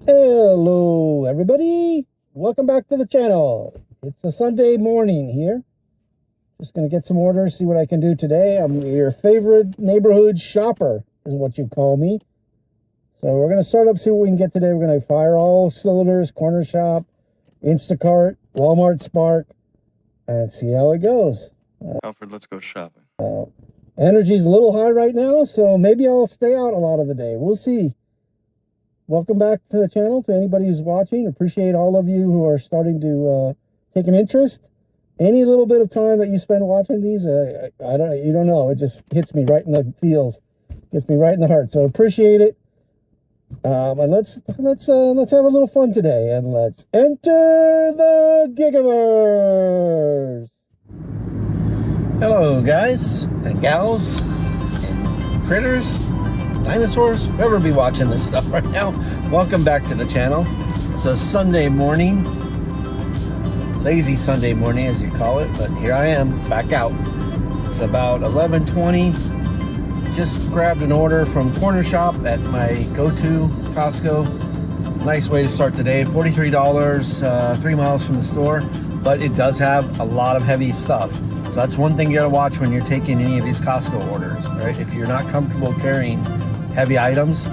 Hello everybody, welcome back to the channel. It's a Sunday morning here. Just gonna get some orders, see what I can do today. I'm your favorite neighborhood shopper is what you call me. So we're gonna start up, see what we can get today. We're gonna fire all cylinders, Cornershop, Instacart, Walmart Spark, and see how it goes. Alfred, let's go shopping. Energy's a little high right now, so maybe I'll stay out a lot of the day. We'll see. Welcome back to the channel, to anybody who's watching. Appreciate all of you who are starting to take an interest. Any little bit of time that you spend watching these, you don't know. It just hits me right in the feels, gets me right in the heart. So appreciate it. And let's have a little fun today, and let's enter the Gigiverse. Hello, guys and gals and critters. Dinosaurs, whoever be watching this stuff right now, welcome back to the channel. It's a Sunday morning, lazy Sunday morning as you call it, but here I am back out. It's about 11:20. Just grabbed an order from Cornershop at my go-to Costco. Nice way to start the day. $43, 3 miles from the store, but it does have a lot of heavy stuff. So that's one thing you gotta watch when you're taking any of these Costco orders, right? If you're not comfortable carrying heavy items,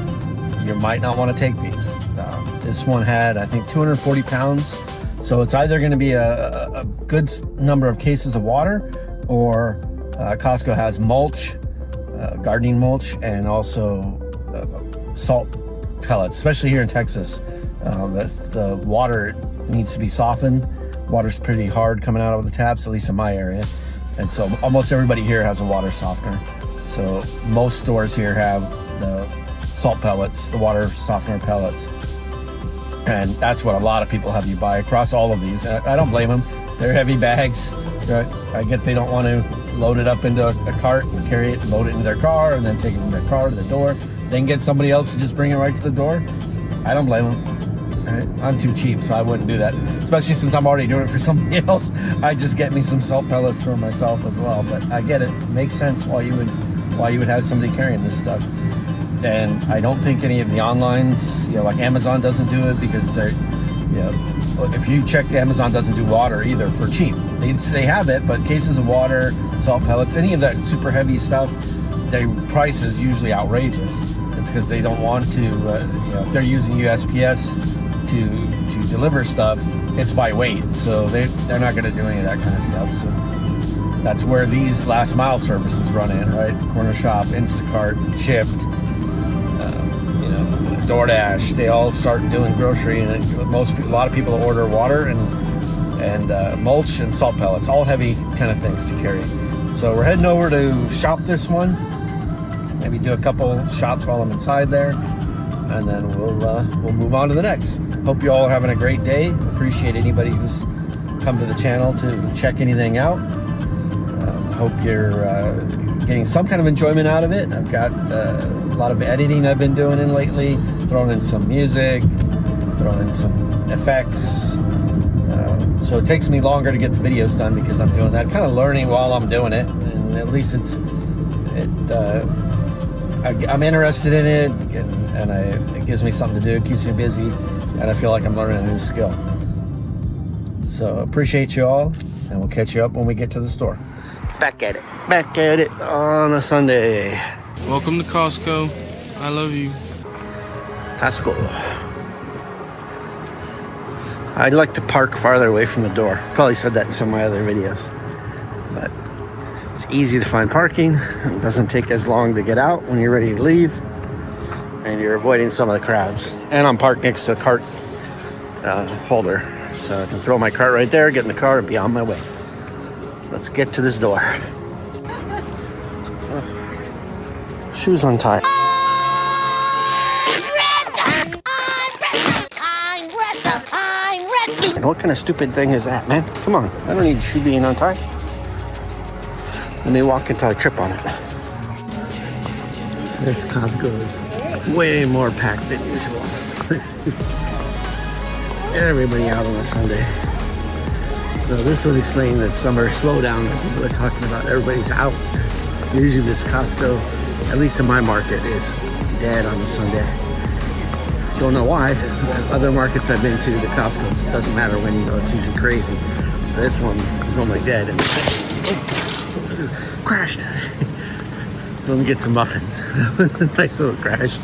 you might not want to take these. This one had, I think, 240 pounds. So it's either going to be a good number of cases of water, or Costco has mulch, gardening mulch, and also salt pellets, especially here in Texas. The water needs to be softened. Water's pretty hard coming out of the taps, at least in my area. And so almost everybody here has a water softener. So most stores here have the salt pellets, the water softener pellets, and that's what a lot of people have you buy across all of these. I don't blame them. They're heavy bags. I get they don't want to load it up into a cart and carry it and load it into their car and then take it from their car to the door, then get somebody else to just bring it right to the door. I don't blame them. Right? I'm too cheap, so I wouldn't do that, especially since I'm already doing it for somebody else. I just get me some salt pellets for myself as well. But I get it. It makes sense why you would have somebody carrying this stuff. And I don't think any of the onlines, like Amazon doesn't do it, because they're, if you check, Amazon doesn't do water either for cheap. They have it, but cases of water, salt pellets, any of that super heavy stuff, their price is usually outrageous. It's because they don't want to, if they're using USPS to deliver stuff, it's by weight. So they're not going to do any of that kind of stuff. So that's where these last mile services run in, right? Cornershop, Instacart, Shipped, DoorDash. They all start doing grocery, and a lot of people order water and mulch and salt pellets, all heavy kind of things to carry. So we're heading over to shop this one. Maybe do a couple shots while I'm inside there, and then we'll move on to the next. Hope you all are having a great day. Appreciate anybody who's come to the channel to check anything out. Hope you're getting some kind of enjoyment out of it. I've got a lot of editing I've been doing lately, throwing in some music, throwing in some effects. So it takes me longer to get the videos done because I'm doing that, kind of learning while I'm doing it. And at least I'm interested in it, and it gives me something to do. It keeps me busy, and I feel like I'm learning a new skill. So appreciate you all, and we'll catch you up when we get to the store. Back at it on a Sunday. Welcome to Costco. I love you. Costco. I'd like to park farther away from the door. Probably said that in some of my other videos. But it's easy to find parking. It doesn't take as long to get out when you're ready to leave. And you're avoiding some of the crowds. And I'm parked next to a cart holder. So I can throw my cart right there, get in the car, and be on my way. Let's get to this door. Shoes untied. And what kind of stupid thing is that, man? Come on, I don't need shoe being untied. Let me walk until I trip on it. This Costco is way more packed than usual. Everybody out on a Sunday. So this would explain the summer slowdown that people are talking about. Everybody's out. Usually this Costco, at least in my market, is dead on a Sunday. Don't know why. Other markets I've been to, the Costco's, doesn't matter when you go, it's usually crazy. This one is normally dead and crashed. So let me get some muffins. That was a nice little crash.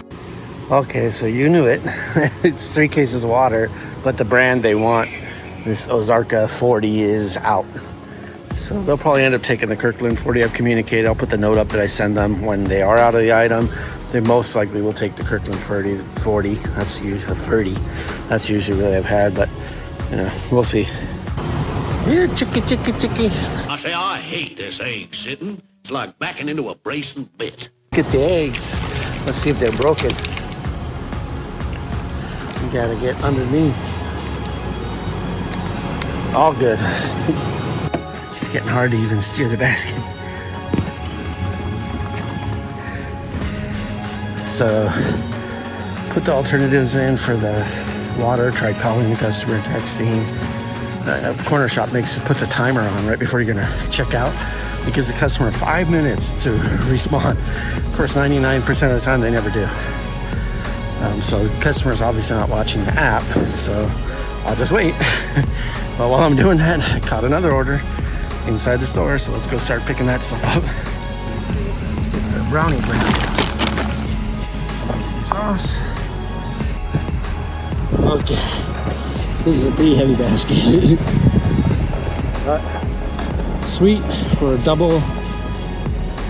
Okay, so you knew it. It's 3 cases of water, but the brand they want, this Ozarka 40, is out. So they'll probably end up taking the Kirkland 40. I've communicated. I'll put the note up that I send them when they are out of the item. They most likely will take the Kirkland 40. That's usually 30. That's usually what I've had, but you know, we'll see. Yeah, chicky. I say I hate this egg sitting. It's like backing into a bracing bit. Look at the eggs. Let's see if they're broken. You gotta get underneath. All good. It's getting hard to even steer the basket. So, put the alternatives in for the water. Tried calling the customer, texting. Cornershop puts a timer on right before you're gonna check out. It gives the customer 5 minutes to respond. Of course, 99% of the time they never do. So the customer's obviously not watching the app, so I'll just wait. But while I'm doing that, I caught another order inside the store, so let's go start picking that stuff up. Let's get the brownie bread. Sauce. Okay, this is a pretty heavy basket. Sweet for a double, I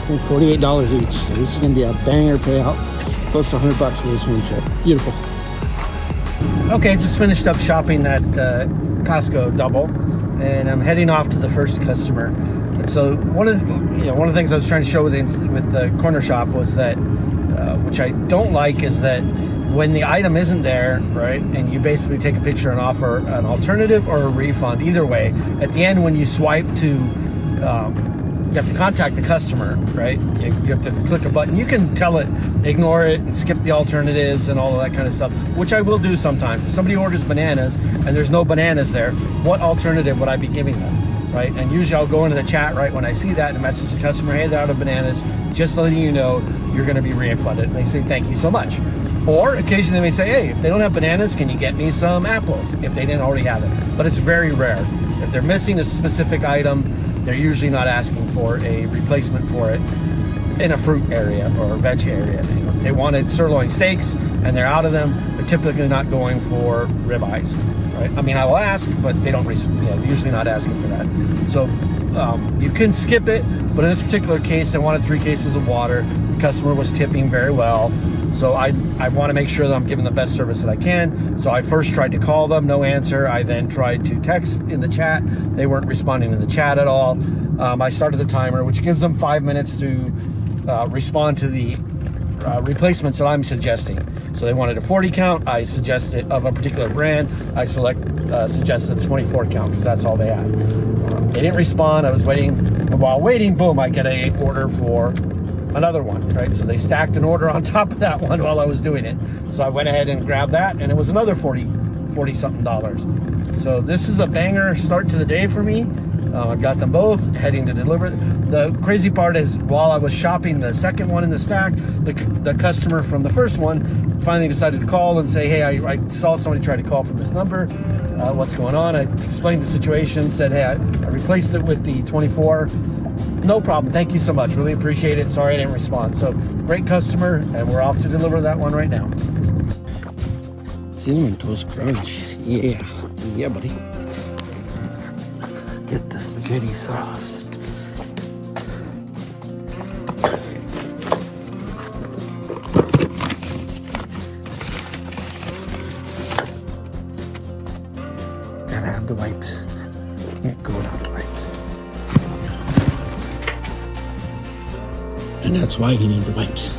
think $48 each. So this is gonna be a banger payout. Close to $100 for this one trip. Beautiful. Okay, just finished up shopping at Costco double, and I'm heading off to the first customer. And so one of the things I was trying to show with the Cornershop was that, which I don't like, is that when the item isn't there, right, and you basically take a picture and offer an alternative or a refund, either way, at the end when you swipe to, you have to contact the customer, right? You have to click a button. You can tell it, ignore it, and skip the alternatives and all of that kind of stuff, which I will do sometimes. If somebody orders bananas and there's no bananas there, what alternative would I be giving them, right? And usually I'll go into the chat right when I see that and message the customer, hey, they're out of bananas, just letting you know you're gonna be refunded. And they say, thank you so much. Or occasionally they may say, hey, if they don't have bananas, can you get me some apples, if they didn't already have it. But it's very rare. If they're missing a specific item, they're usually not asking for a replacement for it in a fruit area or a veg area. They wanted sirloin steaks and they're out of them. They're typically not going for ribeyes, right? I mean, I will ask, but they don't, usually not asking for that. So you can skip it, but in this particular case, I wanted 3 cases of water. The customer was tipping very well. So I want to make sure that I'm giving the best service that I can. So I first tried to call them, no answer. I then tried to text in the chat. They weren't responding in the chat at all. I started the timer, which gives them 5 minutes to respond to the replacements that I'm suggesting. So they wanted a 40 count. I suggested of a particular brand. I suggested a 24 count because that's all they had. They didn't respond. I was waiting. And while waiting, boom, I get a order for another one, right? So they stacked an order on top of that one while I was doing it. So I went ahead and grabbed that, and it was another $40-something. So this is a banger start to the day for me. I've got them both heading to deliver. The crazy part is while I was shopping the second one in the stack, the customer from the first one finally decided to call and say, hey, I saw somebody try to call from this number. What's going on? I explained the situation, said, hey, I replaced it with the 24. No problem. Thank you so much. Really appreciate it. Sorry I didn't respond. So great customer, and we're off to deliver that one right now. Cinnamon Toast Crunch. Yeah. Yeah, buddy. Let's get the spaghetti sauce. Gotta have the wipes. Can't go without the wipes. And that's why you need the wipes.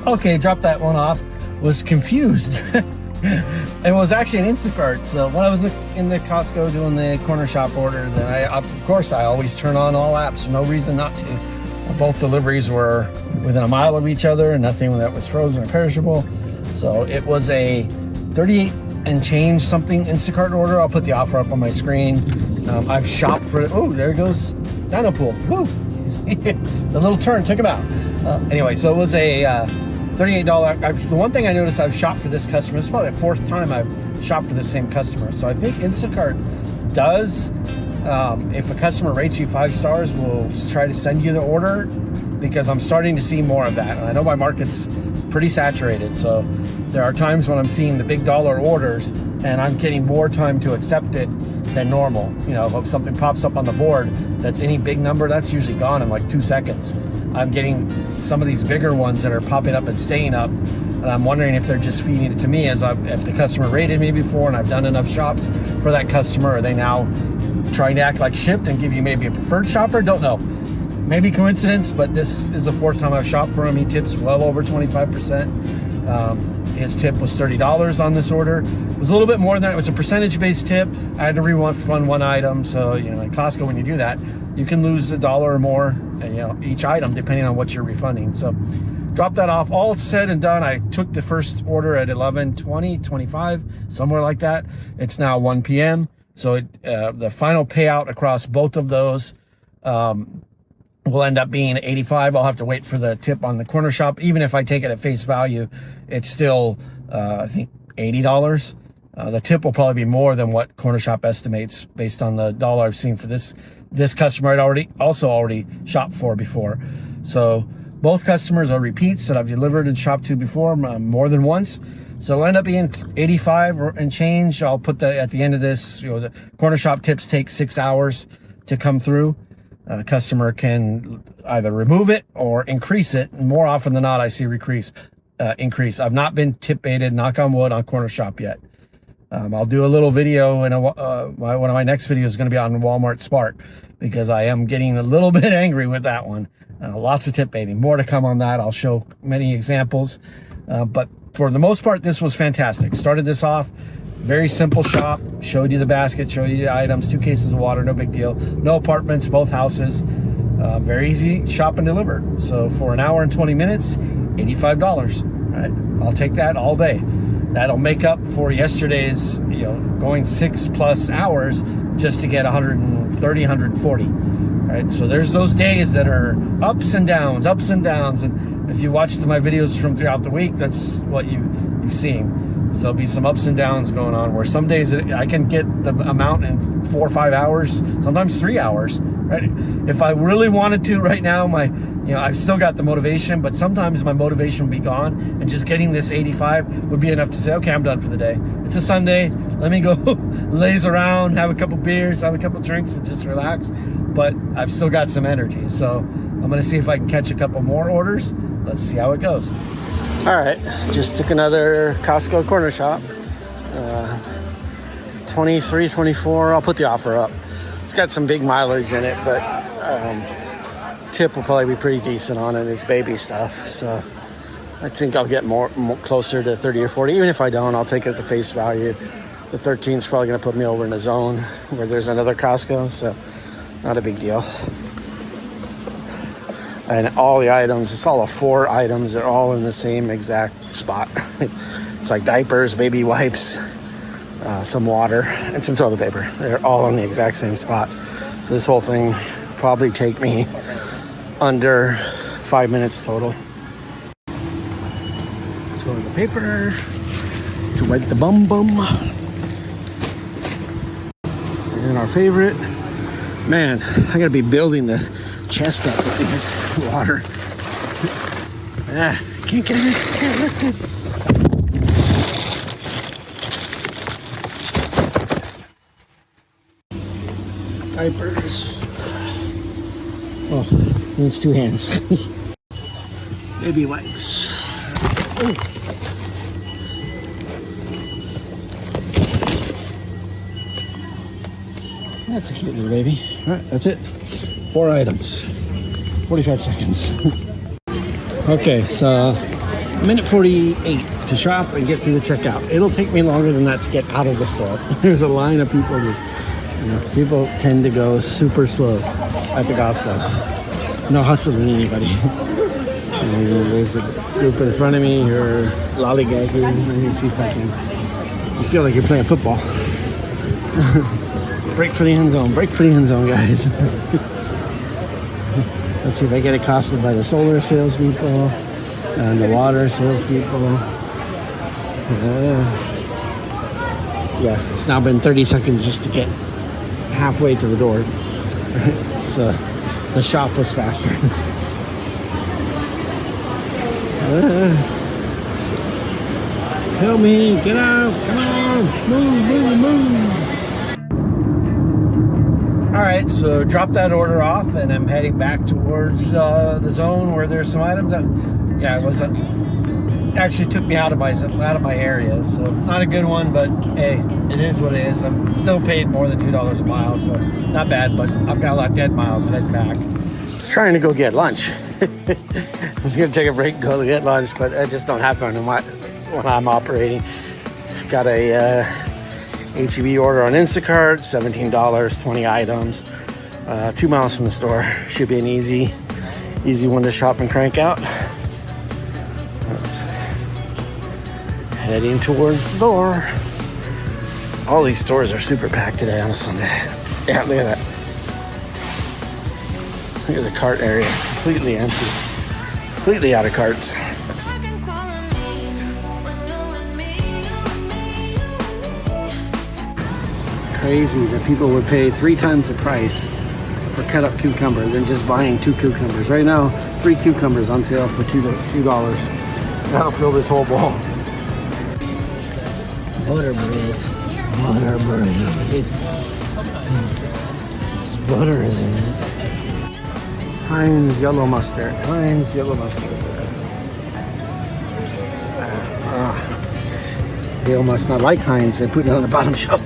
Okay, dropped that one off. Was confused. It was actually an Instacart. So when I was in the Costco doing the Cornershop order, then of course I always turn on all apps. No reason not to. Both deliveries were within a mile of each other, and nothing that was frozen or perishable. So it was a 38 and change something Instacart order. I'll put the offer up on my screen. I've shopped for it. Oh, there goes Dino Pool. Woo! The little turn took him out. Anyway, so it was a $38. The one thing I noticed, I've shopped for this customer. It's probably the fourth time I've shopped for the same customer. So I think Instacart does, if a customer rates you 5 stars, will try to send you the order, because I'm starting to see more of that. And I know my market's pretty saturated. So there are times when I'm seeing the big dollar orders and I'm getting more time to accept it than normal. You know, if something pops up on the board that's any big number, that's usually gone in like 2 seconds. I'm getting some of these bigger ones that are popping up and staying up, and I'm wondering if they're just feeding it to me if the customer rated me before and I've done enough shops for that customer. Are they now trying to act like shipped and give you maybe a preferred shopper? Don't know. Maybe coincidence, but this is the fourth time I've shopped for him. He tips well over 25%. His tip was $30 on this order. It was a little bit more than that. It was a percentage-based tip. I had to refund one item. So, you know, in Costco, when you do that, you can lose $1 or more, you know, each item, depending on what you're refunding. So drop that off. All said and done, I took the first order at 11:20, 25, somewhere like that. It's now 1 p.m. So the final payout across both of those will end up being $85. I'll have to wait for the tip on the Cornershop. Even if I take it at face value, it's still, I think, $80. The tip will probably be more than what Cornershop estimates based on the dollar I've seen for this customer I'd already shopped for before. So both customers are repeats that I've delivered and shopped to before, more than once. So it'll end up being $85 and change. I'll put that at the end of this. You know, the Cornershop tips take 6 hours to come through. Customer can either remove it or increase it. And more often than not, I see increase. I've not been tip baited, knock on wood, on Cornershop yet. I'll do a little video, and one of my next videos is going to be on Walmart Spark, because I am getting a little bit angry with that one. Lots of tip baiting. More to come on that. I'll show many examples. But for the most part, this was fantastic. Started this off. Very simple shop. Showed you the basket, showed you the items, 2 cases of water, no big deal. No apartments, both houses. Very easy shop and deliver. So for an hour and 20 minutes, $85. Right? I'll take that all day. That'll make up for yesterday's, you know, going 6+ hours just to get 130, 140. Right? So there's those days that are ups and downs. And if you watched my videos from throughout the week, that's what you've seen. So there'll be some ups and downs going on, where some days I can get the amount in 4 or 5 hours, sometimes 3 hours. Right? If I really wanted to right now, I've still got the motivation, but sometimes my motivation would be gone, and just getting this 85 would be enough to say, okay, I'm done for the day. It's a Sunday. Let me go laze around, have a couple beers, have a couple drinks, and just relax. But I've still got some energy. So I'm going to see if I can catch a couple more orders. Let's see how it goes. All right, just took another Costco Cornershop. 23, 24, I'll put the offer up. It's got some big mileage in it, but tip will probably be pretty decent on it. It's baby stuff, so I think I'll get more closer to 30 or 40. Even if I don't, I'll take it at the face value. The 13 is probably going to put me over in a zone where there's another Costco, so not a big deal. And all the items, it's all 4 items. They're all in the same exact spot. It's like diapers, baby wipes, some water, and some toilet paper. They're all in the exact same spot. So this whole thing probably take me under 5 minutes total. Toilet paper to wipe the bum. And our favorite, man, I gotta be building the chest up with this water. Can't get it, can't lift it. Diapers. Oh, needs 2 hands. Baby wipes. Oh. That's a cute little baby. All right, that's it. 4 items. 45 seconds. Okay, so a minute 48 to shop and get through the checkout. It'll take me longer than that to get out of the store. There's a line of people just, people tend to go super slow at the Costco. No hustling anybody. And there's a group in front of me who are lollygagging. Let me see if I can. You feel like you're playing football. Break for the end zone. Break for the end zone, guys. Let's see if I get accosted by the solar salespeople and the water salespeople. Yeah, it's now been 30 seconds just to get halfway to the door. So the shop was faster. Help me, get out, come on, move. All right, so drop that order off and I'm heading back towards the zone where there's some items that, yeah, it was actually took me out of my area, so not a good one, but hey, it is what it is. I'm still paid more than $2 a mile, so not bad, but I've got a lot of dead miles heading back. I was trying to go get lunch. I was gonna take a break and go to get lunch, but it just don't happen when I'm operating. Got a HEB order on Instacart, $17, 20 items, 2 miles from the store. Should be an easy one to shop and crank out. That's heading towards the door. All these stores are super packed today on a Sunday. Yeah, look at that. Look at the cart area, completely empty. Completely out of carts. Crazy that people would pay 3 times the price for cut up cucumber than just buying 2 cucumbers. Right now, 3 cucumbers on sale for $2. That'll fill this whole bowl. Butter bread. Butter is in it. Heinz yellow mustard. They must not like Heinz. They put it on the bottom shelf.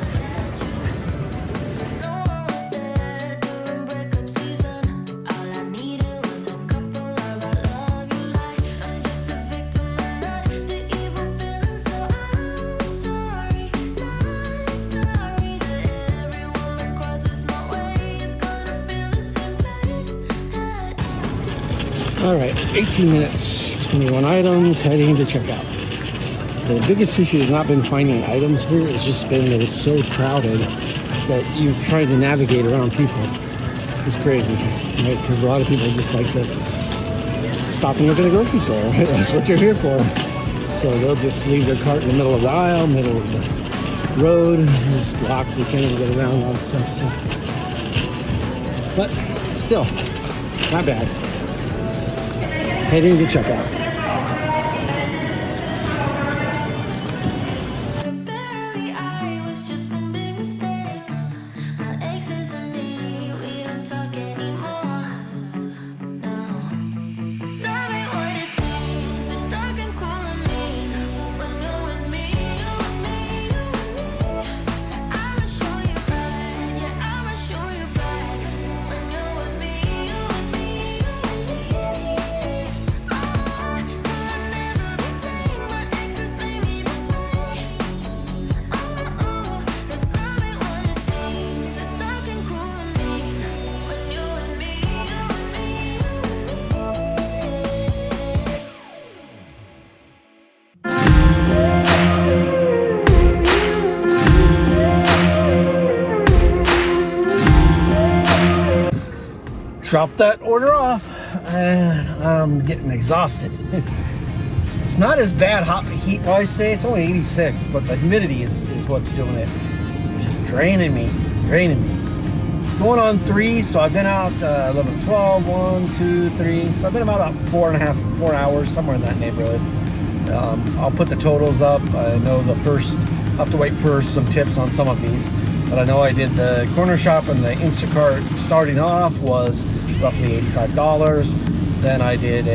All right, 18 minutes, 21 items, heading to checkout. The biggest issue has not been finding items here. It's just been that it's so crowded that you're trying to navigate around people. It's crazy, right? Because a lot of people just like to stop and look at a grocery store. Right? That's what you're here for. So they'll just leave their cart in the middle of the aisle, middle of the road. There's blocks, you can't even get around all the stuff. So. But still, not bad. Heading to checkout. Dropped that order off and I'm getting exhausted. It's not as bad heat wise today. It's only 86, but the humidity is what's doing it. Just draining me. It's going on 3, so I've been out 11, 12, 1, 2, 3. So I've been about 4 hours, somewhere in that neighborhood. I'll put the totals up. I know I'll have to wait for some tips on some of these. But I know I did the Cornershop and the Instacart starting off was roughly $85. Then I did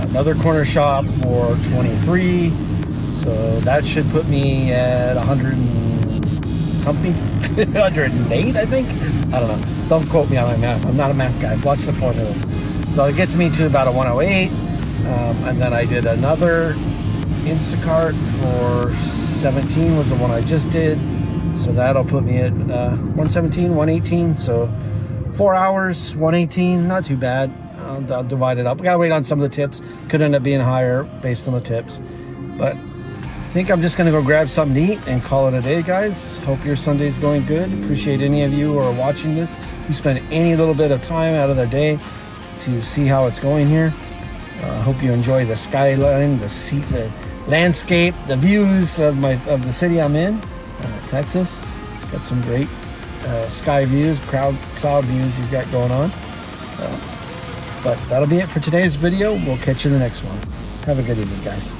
another Cornershop for $23. So that should put me at 100 and something, 108, I think. I don't know. Don't quote me on my math. I'm not a math guy. Watch the formulas. So it gets me to about a 108. And then I did another Instacart for 17 was the one I just did. So that'll put me at 117, 118. So 4 hours, 118, not too bad. I'll divide it up. We gotta wait on some of the tips. Could end up being higher based on the tips. But I think I'm just gonna go grab something to eat and call it a day, guys. Hope your Sunday's going good. Appreciate any of you who are watching this, who spend any little bit of time out of their day to see how it's going here. I hope you enjoy the skyline, the landscape, the views of the city I'm in, Texas. Got some great sky views, cloud views you've got going on. But that'll be it for today's video. We'll catch you in the next one. Have a good evening, guys.